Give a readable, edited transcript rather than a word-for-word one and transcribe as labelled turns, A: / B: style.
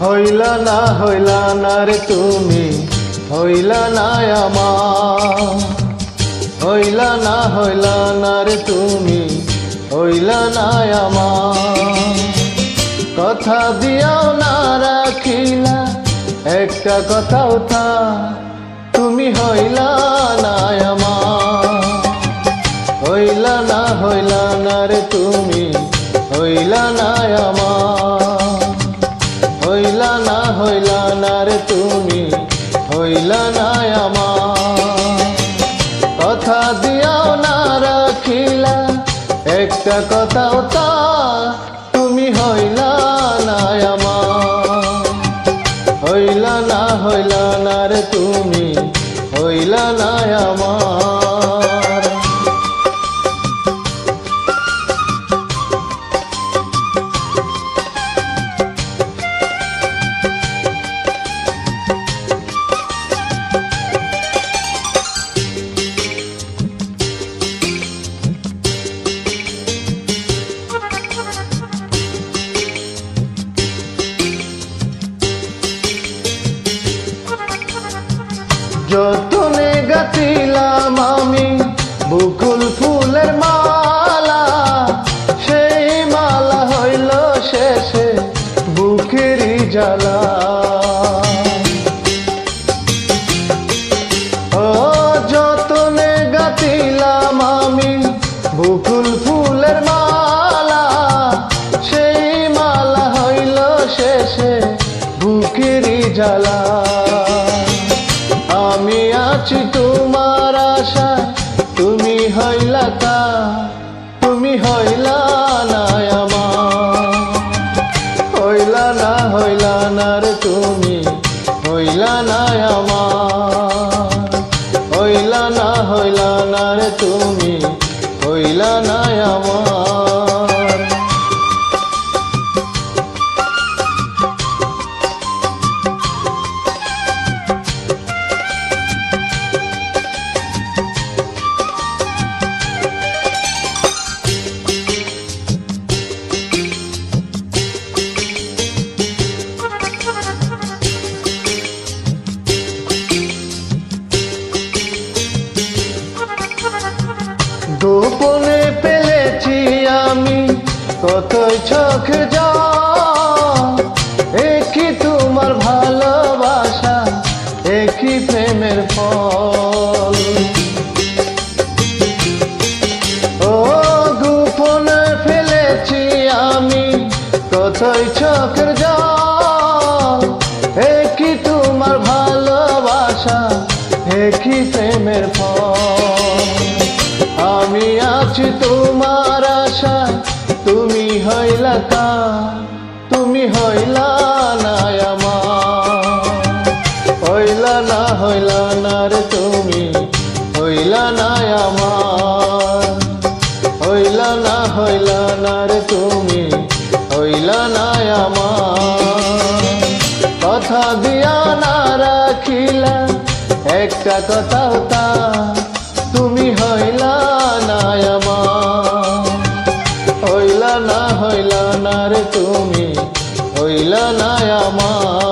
A: হইলা না রে তুমি, হইলা না আমার। হইলা না রে তুমি, হইলা না আমার। কথা দিয়াও না রাখিলা একটা কথাও তা, তুমি হইলা না আমার। হইলা না রে তুমি, হইলা না আমার। হইলা না রে তুমি, হইলা না আমার। কথা দিয়াও না রাখিলা একটা কথাও তা, তুমি হইলা না আমার। হইলা না রে তুমি, হইলা না আমার। যতনে গাছিলাম আমি বকুল ফুলের মালা, সেই মালা হইল শেষে বুকেরই জ্বালা। ও যতনে গাছিলাম আমি বকুল ফুলের মালা, সেই মালা হইল শেষে বুকেরই জ্বালা। আমি আছি তোমার আশায়, তুমি হইলা কা, তুমি হইলা না আমার। হইলা না রে তুমি, হইলা না আমার। হইলা না রে তুমি, হইলা না আমার। গোপনে পেলেছি আমি কতই চোখ জল, একই তোমার ভালোবাসা, একই প্রেমের ফল। ও গোপনে ফেলেছি আমি কতই চোখের জল, একই তোমার ভালোবাসা, একই প্রেমের ফল। আমি আছি তোমার আশায়, তুমি হইলা কা, তুমি হইলা না আমার। হইলা না রে তুমি, হইলা না আমার। হইলা না রে তুমি, হইলা না আমার। কথা দিয়া না রাখিলা একটা কথাও তা, তুমি হইলা না আমার। হইলা না রে তুমি, হইলা না আমার।